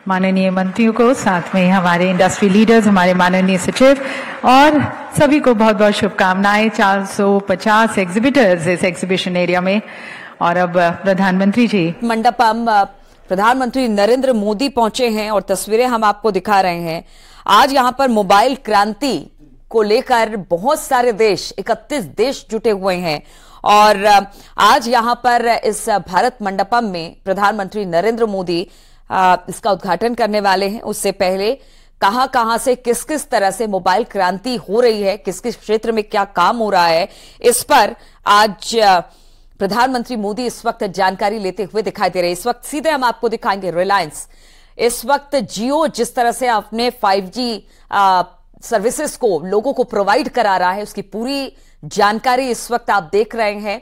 माननीय मंत्रियों को, साथ में हमारे इंडस्ट्री लीडर्स, हमारे माननीय सचिव और सभी को बहुत बहुत शुभकामनाएं। 450 एग्जिबिटर्स इस एग्जीबिशन एरिया में। और अब प्रधानमंत्री जी मंडपम प्रधानमंत्री नरेंद्र मोदी पहुंचे हैं और तस्वीरें हम आपको दिखा रहे हैं। आज यहां पर मोबाइल क्रांति को लेकर बहुत सारे देश, 31 देश जुटे हुए हैं और आज यहां पर इस भारत मंडपम में प्रधानमंत्री नरेंद्र मोदी इसका उद्घाटन करने वाले हैं। उससे पहले कहां से किस किस तरह से मोबाइल क्रांति हो रही है, किस किस क्षेत्र में क्या काम हो रहा है, इस पर आज प्रधानमंत्री मोदी इस वक्त जानकारी लेते हुए दिखाई दे रहे हैं। इस वक्त सीधे हम आपको दिखाएंगे रिलायंस। इस वक्त जियो जिस तरह से अपने 5G सर्विसेज को लोगों को प्रोवाइड करा रहा है, उसकी पूरी जानकारी इस वक्त आप देख रहे हैं।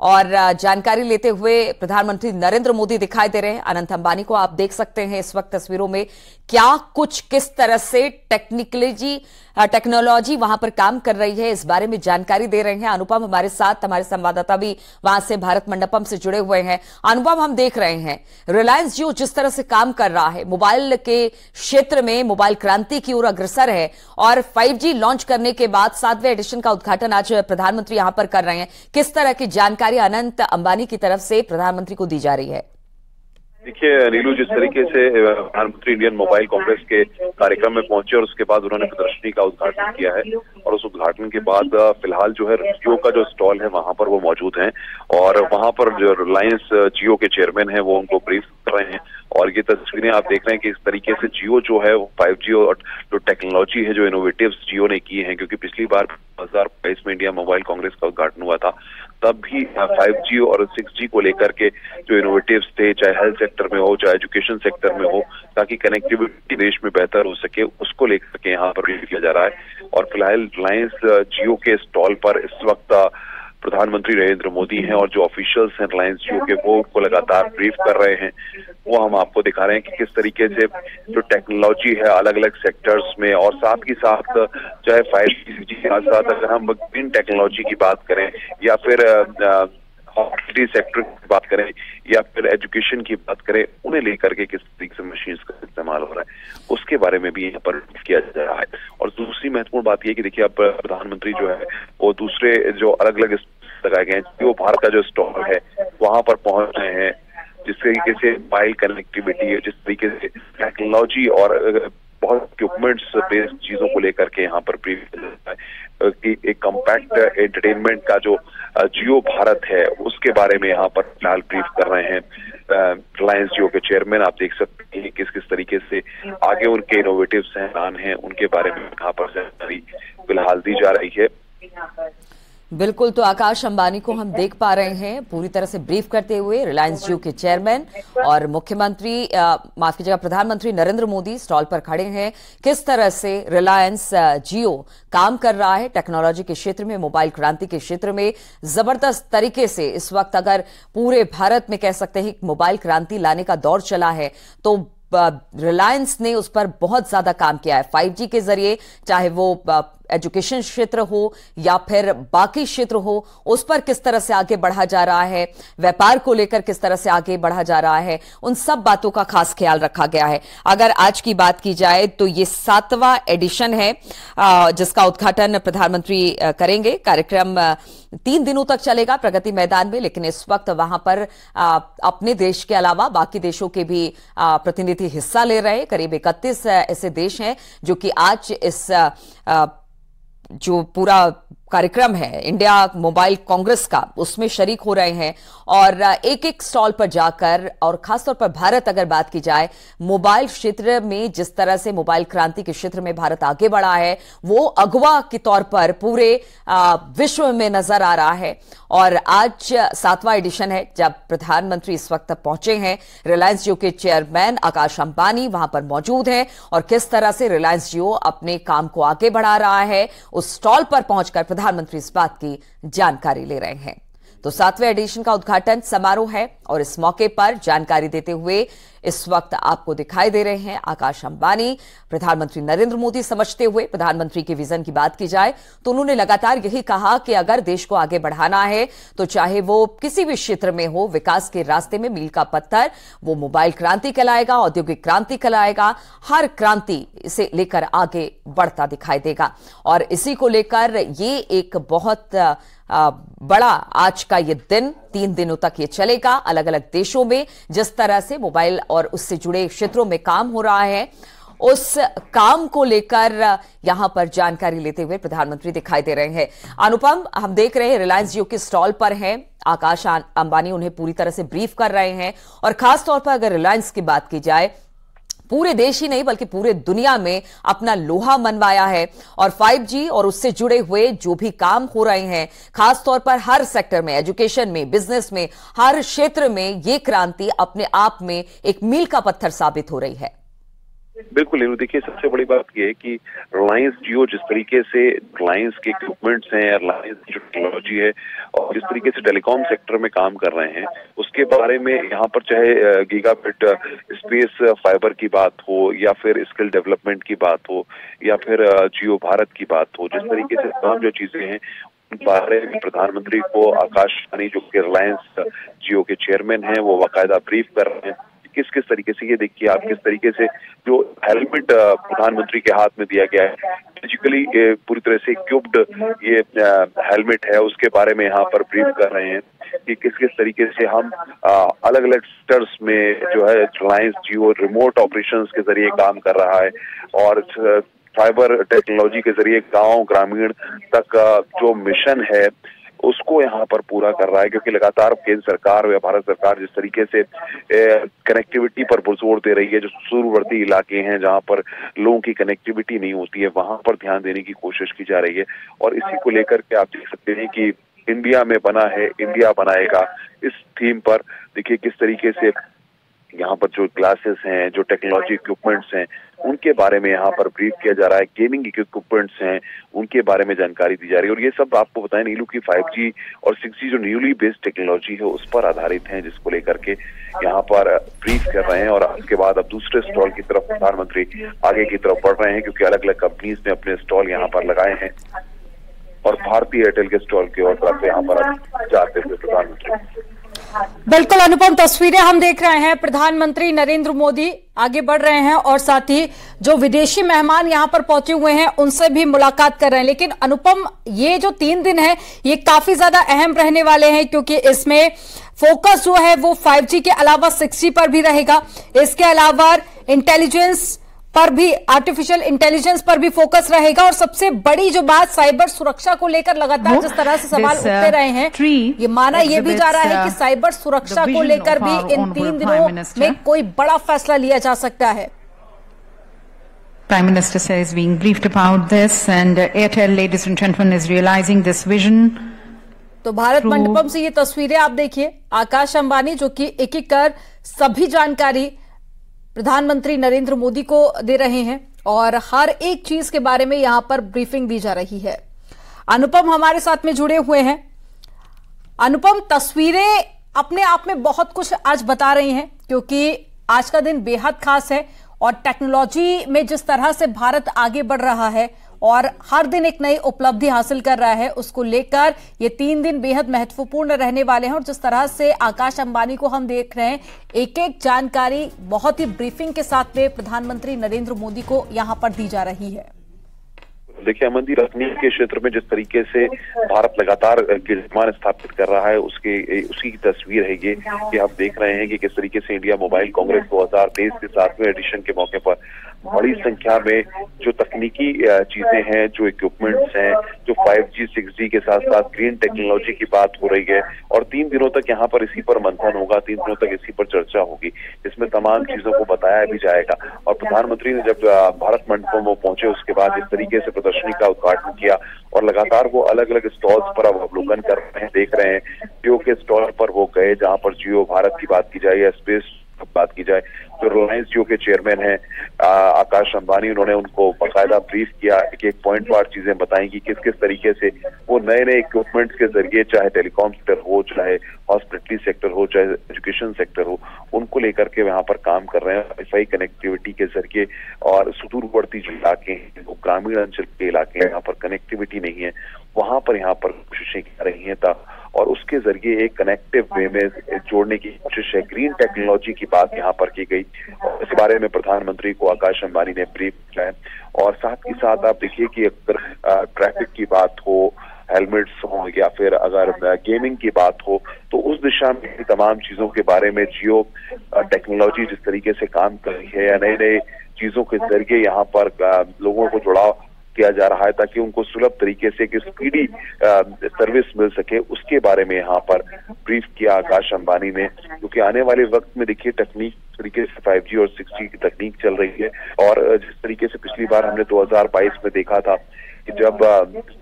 और जानकारी लेते हुए प्रधानमंत्री नरेंद्र मोदी दिखाई दे रहे हैं। अनंत अंबानी को आप देख सकते हैं इस वक्त तस्वीरों में, क्या कुछ किस तरह से टेक्नोलॉजी वहां पर काम कर रही है, इस बारे में जानकारी दे रहे हैं। अनुपम हमारे साथ, हमारे संवाददाता भी वहां से भारत मंडपम से जुड़े हुए हैं। अनुपम, हम देख रहे हैं रिलायंस जियो जिस तरह से काम कर रहा है, मोबाइल के क्षेत्र में मोबाइल क्रांति की ओर अग्रसर है और 5G लॉन्च करने के बाद 7वें एडिशन का उद्घाटन आज प्रधानमंत्री यहां पर कर रहे हैं। किस तरह की जानकारी अनंत अंबानी की तरफ से प्रधानमंत्री को दी जा रही है? देखिए नीलू, जिस तरीके से प्रधानमंत्री इंडियन मोबाइल कांग्रेस के कार्यक्रम में पहुंचे और उसके बाद उन्होंने प्रदर्शनी का उद्घाटन किया है और उस उद्घाटन के बाद फिलहाल जो है जियो का जो स्टॉल है वहां पर वो मौजूद हैं और वहां पर जो रिलायंस जियो के चेयरमैन हैं वो उनको ब्रीफ कर रहे हैं। और ये तस्वीरें आप देख रहे हैं कि इस तरीके से जियो जो है वो 5G और जो टेक्नोलॉजी है, जो इनोवेटिव्स जियो ने की है, क्योंकि पिछली बार 2022 में इंडिया मोबाइल कांग्रेस का उद्घाटन हुआ था, तब भी 5G और 6G को लेकर के जो इनोवेटिव्स थे, चाहे हेल्थ सेक्टर में हो, चाहे एजुकेशन सेक्टर में हो, ताकि कनेक्टिविटी देश में बेहतर हो सके, उसको लेकर के यहाँ पर रिव्यू किया जा रहा है। और फिलहाल रिलायंस जियो के स्टॉल पर इस वक्त प्रधानमंत्री नरेंद्र मोदी हैं और जो ऑफिशियल्स हैं रिलायंस जियो के वो उनको लगातार ब्रीफ कर रहे हैं। वो हम आपको दिखा रहे हैं कि किस तरीके से जो टेक्नोलॉजी है अलग अलग सेक्टर्स में, और साथ ही साथ चाहे 5G 6G के साथ अगर हम ग्रीन टेक्नोलॉजी की बात करें या फिर हॉस्पिटल सेक्टर की बात करें या फिर एजुकेशन की बात करें, उन्हें लेकर के किस तरीके से मशीन का इस्तेमाल हो रहा है, उसके बारे में भी यहाँ पर किया जा रहा है। और दूसरी महत्वपूर्ण बात यह कि देखिए अब प्रधानमंत्री जो है वो दूसरे जो अलग अलग लगाए गए हैं, जो भारत का जो स्टॉल है वहां पर पहुंच रहे हैं, जिस तरीके से मोबाइल कनेक्टिविटी है, जिस तरीके से टेक्नोलॉजी और बहुत इक्विपमेंट्स बेस्ड चीजों को लेकर के यहाँ पर ब्रीफ किया जाता है कि एक कॉम्पैक्ट एंटरटेनमेंट का जो जियो भारत है उसके बारे में यहाँ पर फिलहाल ब्रीफ कर रहे हैं रिलायंस जियो के चेयरमैन। आप देख सकते हैं किस किस तरीके से आगे उनके इनोवेटिव प्लान हैं, उनके बारे में यहाँ पर जानकारी फिलहाल दी जा रही है। बिल्कुल, तो आकाश अंबानी को हम देख पा रहे हैं पूरी तरह से ब्रीफ करते हुए रिलायंस जियो के चेयरमैन और मुख्यमंत्री माफ कीजिएगा प्रधानमंत्री नरेंद्र मोदी स्टॉल पर खड़े हैं। किस तरह से रिलायंस जियो काम कर रहा है टेक्नोलॉजी के क्षेत्र में, मोबाइल क्रांति के क्षेत्र में जबरदस्त तरीके से। इस वक्त अगर पूरे भारत में कह सकते हैं मोबाइल क्रांति लाने का दौर चला है तो रिलायंस ने उस पर बहुत ज्यादा काम किया है 5G के जरिए, चाहे वो एजुकेशन क्षेत्र हो या फिर बाकी क्षेत्र हो, उस पर किस तरह से आगे बढ़ा जा रहा है, व्यापार को लेकर किस तरह से आगे बढ़ा जा रहा है, उन सब बातों का खास ख्याल रखा गया है। अगर आज की बात की जाए तो ये 7वां एडिशन है जिसका उद्घाटन प्रधानमंत्री करेंगे। कार्यक्रम 3 दिनों तक चलेगा प्रगति मैदान में, लेकिन इस वक्त वहां पर अपने देश के अलावा बाकी देशों के भी प्रतिनिधि हिस्सा ले रहे हैं। करीब 31 ऐसे देश हैं जो कि आज इस जो पूरा कार्यक्रम है इंडिया मोबाइल कांग्रेस का, उसमें शरीक हो रहे हैं और एक एक स्टॉल पर जाकर, और खासतौर पर भारत अगर बात की जाए मोबाइल क्षेत्र में जिस तरह से मोबाइल क्रांति के क्षेत्र में भारत आगे बढ़ा है वो अगवा के तौर पर पूरे विश्व में नजर आ रहा है। और आज 7वां एडिशन है जब प्रधानमंत्री इस वक्त पहुंचे हैं। रिलायंस जियो के चेयरमैन आकाश अंबानी वहां पर मौजूद हैं और किस तरह से रिलायंस जियो अपने काम को आगे बढ़ा रहा है उस स्टॉल पर पहुंचकर प्रधानमंत्री इस बात की जानकारी ले रहे हैं। तो 7वें एडिशन का उद्घाटन समारोह है और इस मौके पर जानकारी देते हुए इस वक्त आपको दिखाई दे रहे हैं आकाश अंबानी। प्रधानमंत्री नरेंद्र मोदी समझते हुए प्रधानमंत्री के विजन की बात की जाए तो उन्होंने लगातार यही कहा कि अगर देश को आगे बढ़ाना है तो चाहे वो किसी भी क्षेत्र में हो, विकास के रास्ते में मील का पत्थर वो मोबाइल क्रांति कहलाएगा, औद्योगिक क्रांति कहलाएगा। हर क्रांति इसे लेकर आगे बढ़ता दिखाई देगा और इसी को लेकर ये एक बहुत बड़ा आज का ये दिन 3 दिनों तक ये चलेगा। अलग अलग देशों में जिस तरह से मोबाइल और उससे जुड़े क्षेत्रों में काम हो रहा है, उस काम को लेकर यहां पर जानकारी लेते हुए प्रधानमंत्री दिखाई दे रहे हैं। अनुपम, हम देख रहे हैं रिलायंस जियो के स्टॉल पर हैं, आकाश अंबानी उन्हें पूरी तरह से ब्रीफ कर रहे हैं और खासतौर पर अगर रिलायंस की बात की जाए, पूरे देश ही नहीं बल्कि पूरे दुनिया में अपना लोहा मनवाया है और 5G और उससे जुड़े हुए जो भी काम हो रहे हैं, खासतौर पर हर सेक्टर में, एजुकेशन में, बिजनेस में, हर क्षेत्र में ये क्रांति अपने आप में एक मील का पत्थर साबित हो रही है। बिल्कुल नीरू, देखिए सबसे बड़ी बात यह है कि रिलायंस जियो जिस तरीके से रिलायंस के इक्विपमेंट्स हैं, रिलायंस की जो टेक्नोलॉजी है और जिस तरीके से टेलीकॉम सेक्टर में काम कर रहे हैं, उसके बारे में यहाँ पर चाहे गीगाबिट स्पेस फाइबर की बात हो या फिर स्किल डेवलपमेंट की बात हो या फिर जियो भारत की बात हो, जिस तरीके से तमाम जो चीजें हैं उन बारे में प्रधानमंत्री को आकाश अंबानी जो कि रिलायंस जियो के चेयरमैन हैं वो बाकायदा ब्रीफ कर रहे हैं। किस तरीके से, ये देखिए आप किस तरीके से जो हेलमेट प्रधानमंत्री के हाथ में दिया गया है, फिजिकली पूरी तरह से इक्विप्ड ये हेलमेट है, उसके बारे में यहाँ पर ब्रीफ कर रहे हैं कि किस तरीके से हम अलग अलग सेक्टर्स में जो है रिलायंस जियो रिमोट ऑपरेशंस के जरिए काम कर रहा है और फाइबर टेक्नोलॉजी के जरिए गांव ग्रामीण तक जो मिशन है उसको यहाँ पर पूरा कर रहा है, क्योंकि लगातार केंद्र सरकार या भारत सरकार जिस तरीके से कनेक्टिविटी पर जोर दे रही है, जो दूरवर्ती इलाके हैं जहाँ पर लोगों की कनेक्टिविटी नहीं होती है वहां पर ध्यान देने की कोशिश की जा रही है। और इसी को लेकर के आप देख सकते हैं कि इंडिया में बना है, इंडिया बनाएगा, इस थीम पर देखिए किस तरीके से यहाँ पर जो ग्लासेस हैं, जो टेक्नोलॉजी इक्विपमेंट्स हैं, उनके बारे में यहाँ पर ब्रीफ किया जा रहा है। गेमिंग इक्विपमेंट्स हैं, उनके बारे में जानकारी दी जा रही है। और ये सब आपको बताएं नीलू की 5G और 6G जो न्यूली बेस्ड टेक्नोलॉजी है उस पर आधारित है, जिसको लेकर के यहाँ पर ब्रीफ कर रहे हैं। और उसके बाद अब दूसरे स्टॉल की तरफ प्रधानमंत्री आगे की तरफ बढ़ रहे हैं, क्योंकि अलग अलग कंपनीज ने अपने स्टॉल यहाँ पर लगाए हैं और भारतीय एयरटेल के स्टॉल की ओर तरफ यहाँ पर जाते हुए प्रधानमंत्री। बिल्कुल अनुपम, तस्वीरें हम देख रहे हैं, प्रधानमंत्री नरेंद्र मोदी आगे बढ़ रहे हैं और साथ ही जो विदेशी मेहमान यहां पर पहुंचे हुए हैं उनसे भी मुलाकात कर रहे हैं। लेकिन अनुपम, ये जो 3 दिन है ये काफी ज्यादा अहम रहने वाले हैं, क्योंकि इसमें फोकस जो है वो 5G के अलावा 6G पर भी रहेगा। इसके अलावा इंटेलिजेंस पर भी, आर्टिफिशियल इंटेलिजेंस पर भी फोकस रहेगा और सबसे बड़ी जो बात साइबर सुरक्षा को लेकर लगातार जिस तरह से सवाल उठते रहे हैं, ये माना यह भी जा रहा है कि साइबर सुरक्षा को लेकर भी इन 3 दिनों में कोई बड़ा फैसला लिया जा सकता है। Prime Minister says being briefed about this and Airtel, ladies and gentlemen, is realizing this vision. तो भारत मंडपम से ये तस्वीरें आप देखिए, आकाश अंबानी जो कि एक एक कर सभी जानकारी प्रधानमंत्री नरेंद्र मोदी को दे रहे हैं और हर एक चीज के बारे में यहां पर ब्रीफिंग दी जा रही है। अनुपम हमारे साथ में जुड़े हुए हैं। अनुपम, तस्वीरें अपने आप में बहुत कुछ आज बता रही हैं, क्योंकि आज का दिन बेहद खास है और टेक्नोलॉजी में जिस तरह से भारत आगे बढ़ रहा है और हर दिन एक नई उपलब्धि हासिल कर रहा है, उसको लेकर ये 3 दिन बेहद महत्वपूर्ण रहने वाले हैं। और जिस तरह से आकाश अंबानी को हम देख रहे हैं, एक एक जानकारी बहुत ही ब्रीफिंग के साथ में प्रधानमंत्री नरेंद्र मोदी को यहां पर दी जा रही है। देखिए अमनदीप, तकनीक के क्षेत्र में जिस तरीके से भारत लगातार कीर्तिमान स्थापित कर रहा है उसकी तस्वीर है ये कि आप देख रहे हैं कि किस तरीके से इंडिया मोबाइल कांग्रेस 2023 के 7वें एडिशन के मौके पर बड़ी संख्या में जो तकनीकी चीजें हैं, जो इक्विपमेंट्स हैं, जो 5G 6G के साथ साथ ग्रीन टेक्नोलॉजी की बात हो रही है और 3 दिनों तक यहाँ पर इसी पर मंथन होगा, 3 दिनों तक इसी पर चर्चा होगी, इसमें तमाम चीजों को बताया भी जाएगा। और प्रधानमंत्री ने जब भारत मंडपम में पहुंचे उसके बाद इस तरीके से प्रदर्शनी का उद्घाटन किया और लगातार वो अलग अलग स्टॉल्स पर अब अवलोकन कर रहे हैं, देख रहे हैं। जियो के स्टॉल पर वो गए जहाँ पर जियो भारत की बात की जाए या स्पेस बात की जाए, जो रिलायंस जियो के चेयरमैन हैं आकाश अंबानी, उन्होंने उनको बाकायदा ब्रीफ किया, एक पॉइंट वार चीजें बताई कि किस किस तरीके से वो नए नए इक्विपमेंट्स के जरिए, चाहे टेलीकॉम सेक्टर हो, चाहे हॉस्पिटलिटी सेक्टर हो, चाहे एजुकेशन सेक्टर हो, उनको लेकर के यहाँ पर काम कर रहे हैं वाईफाई कनेक्टिविटी के जरिए। और सुदूरवर्ती जो इलाके हैं, वो ग्रामीण अंचल के इलाके हैं, यहाँ पर कनेक्टिविटी नहीं है, वहां पर यहाँ पर कोशिशें कर रही हैं और उसके जरिए एक कनेक्टिव वे में जोड़ने की कोशिश है। ग्रीन टेक्नोलॉजी की बात यहाँ पर की गई और इस बारे में प्रधानमंत्री को आकाश अंबानी ने ब्रीफ किया है। और साथ ही साथ आप देखिए कि अगर ट्रैफिक की बात हो, हेलमेट्स हो, या फिर अगर गेमिंग की बात हो, तो उस दिशा में तमाम चीजों के बारे में जियो टेक्नोलॉजी जिस तरीके से काम कर रही है, या नए नए चीजों के जरिए यहाँ पर लोगों को जुड़ाव किया जा रहा है ताकि उनको सुलभ तरीके से एक स्पीडी सर्विस मिल सके, उसके बारे में यहाँ पर ब्रीफ किया आकाश अंबानी ने। क्योंकि आने वाले वक्त में देखिए तकनीक तरीके से 5G और 6G की तकनीक चल रही है, और जिस तरीके से पिछली बार हमने 2022 में देखा था कि जब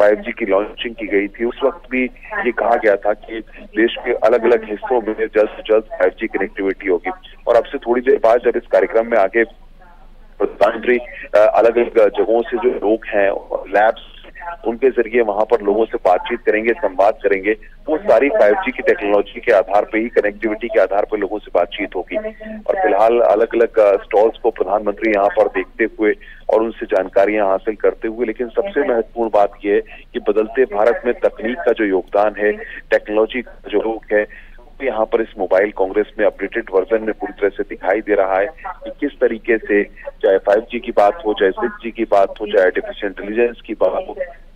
5G की लॉन्चिंग की गई थी, उस वक्त भी ये कहा गया था कि देश के अलग अलग हिस्सों में जल्द से जल्द 5G कनेक्टिविटी होगी। और अब से थोड़ी देर बाद जब इस कार्यक्रम में आगे प्रधानमंत्री अलग अलग जगहों से जो लोग हैं, लैब्स, उनके जरिए वहां पर लोगों से बातचीत करेंगे, संवाद करेंगे, वो सारी 5G की टेक्नोलॉजी के आधार पे ही, कनेक्टिविटी के आधार पर लोगों से बातचीत होगी। और फिलहाल अलग अलग स्टॉल्स को प्रधानमंत्री यहाँ पर देखते हुए और उनसे जानकारियां हासिल करते हुए, लेकिन सबसे महत्वपूर्ण बात यह है कि बदलते भारत में तकनीक का जो योगदान है, टेक्नोलॉजी का जो रोक है, यहाँ पर इस मोबाइल कांग्रेस में अपडेटेड वर्जन में पूरी तरह से दिखाई दे रहा है कि किस तरीके से, चाहे 5G की बात हो, चाहे 6G की बात हो, चाहे आर्टिफिशियल इंटेलिजेंस की बात हो,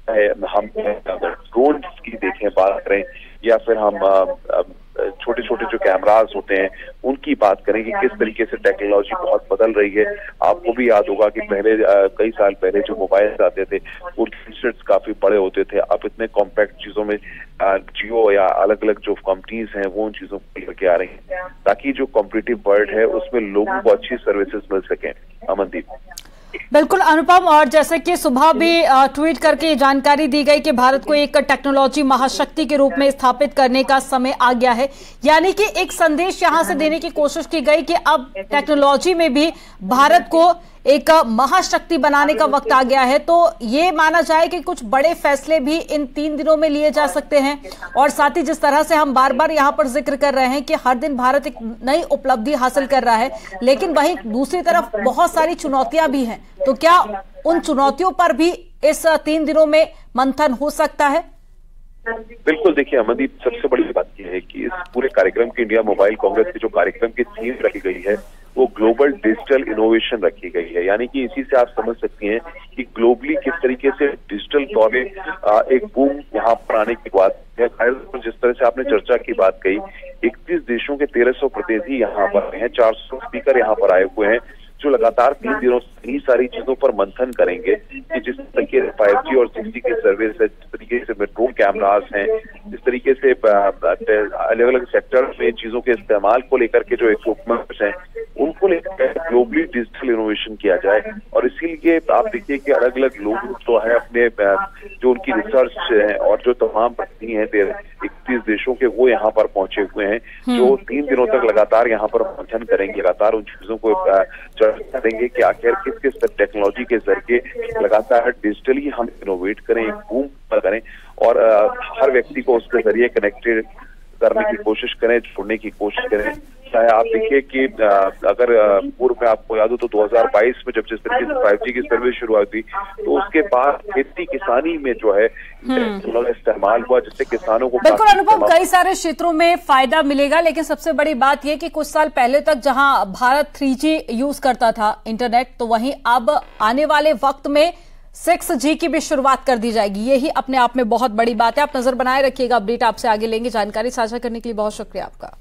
चाहे हम ड्रोन की देखें बात करें, या फिर हम छोटे छोटे जो कैमरास होते हैं उनकी बात करें कि किस तरीके से टेक्नोलॉजी बहुत बदल रही है। आपको भी याद होगा कि पहले कई साल पहले जो मोबाइल आते थे वो डिस्प्लेस काफी बड़े होते थे, अब इतने कॉम्पैक्ट चीजों में जियो या अलग अलग जो कंपनीज हैं वो उन चीजों को लेकर आ रही हैं ताकि जो कॉम्पिटिटिव वर्ल्ड है उसमें लोगों को अच्छी सर्विसेज मिल सकें। अमनदीप। बिल्कुल अनुपम, और जैसे कि सुबह भी ट्वीट करके जानकारी दी गई कि भारत को एक टेक्नोलॉजी महाशक्ति के रूप में स्थापित करने का समय आ गया है, यानी कि एक संदेश यहां से देने की कोशिश की गई कि अब टेक्नोलॉजी में भी भारत को एक महाशक्ति बनाने का वक्त आ गया है। तो ये माना जाए कि कुछ बड़े फैसले भी इन 3 दिनों में लिए जा सकते हैं। और साथ ही जिस तरह से हम बार बार यहाँ पर जिक्र कर रहे हैं कि हर दिन भारत एक नई उपलब्धि हासिल कर रहा है, लेकिन वहीं दूसरी तरफ बहुत सारी चुनौतियां भी हैं। तो क्या उन चुनौतियों पर भी इस 3 दिनों में मंथन हो सकता है? बिल्कुल, देखिए अमनदीप, सबसे बड़ी बात यह है कि इस पूरे कार्यक्रम की, इंडिया मोबाइल कांग्रेस की जो कार्यक्रम की थीम रखी गई है वो ग्लोबल डिजिटल इनोवेशन रखी गई है। यानी कि इसी से आप समझ सकती हैं कि ग्लोबली किस तरीके से डिजिटल तौर पर एक बूम यहाँ पर आने की बात है। जिस तरह से आपने चर्चा की बात कही, 31 देशों के 1300 प्रतिनिधि यहाँ पर हैं, 400 स्पीकर यहाँ पर आए हुए हैं जो लगातार 3 दिनों से इन्हीं सारी चीजों पर मंथन करेंगे कि जिस तरीके से 5G और 6G के सर्विस है, जिस तरीके से ड्रोन कैमरास हैं, जिस तरीके से अलग अलग सेक्टर में चीजों के इस्तेमाल को लेकर के जो इक्विपमेंट्स हैं उनको लेकर ग्लोबली डिजिटल इनोवेशन किया जाए। और इसीलिए आप देखिए कि अलग अलग लोग तो है अपने जो उनकी रिसर्च है और जो तमाम प्रतिनिधि हैं 31 देशों के, वो यहाँ पर पहुंचे हुए हैं जो 3 दिनों तक लगातार यहाँ पर मंथन करेंगे, लगातार उन चीजों को चर्चा करेंगे कि आखिर किस किस टेक्नोलॉजी के जरिए लगातार डिजिटली हम इनोवेट करें, बूम करें और हर व्यक्ति को उसके जरिए कनेक्टेड करने की कोशिश करें, जोड़ने की कोशिश करें। चाहे आप देखिए कि अगर पूर्व में आपको याद हो तो 2022 में जब जिस तरीके से 5G की सर्विस शुरुआत हुई तो उसके बाद खेती किसानी में जो है इस्तेमाल हुआ, जिससे किसानों को बिल्कुल अनुपम कई सारे क्षेत्रों में फायदा मिलेगा। लेकिन सबसे बड़ी बात यह कि कुछ साल पहले तक जहां भारत 3G यूज करता था इंटरनेट, तो वहीं अब आने वाले वक्त में 6G की भी शुरुआत कर दी जाएगी। यही अपने आप में बहुत बड़ी बात है। आप नजर बनाए रखिएगा, अपडेट आपसे आगे लेंगे। जानकारी साझा करने के लिए बहुत शुक्रिया आपका।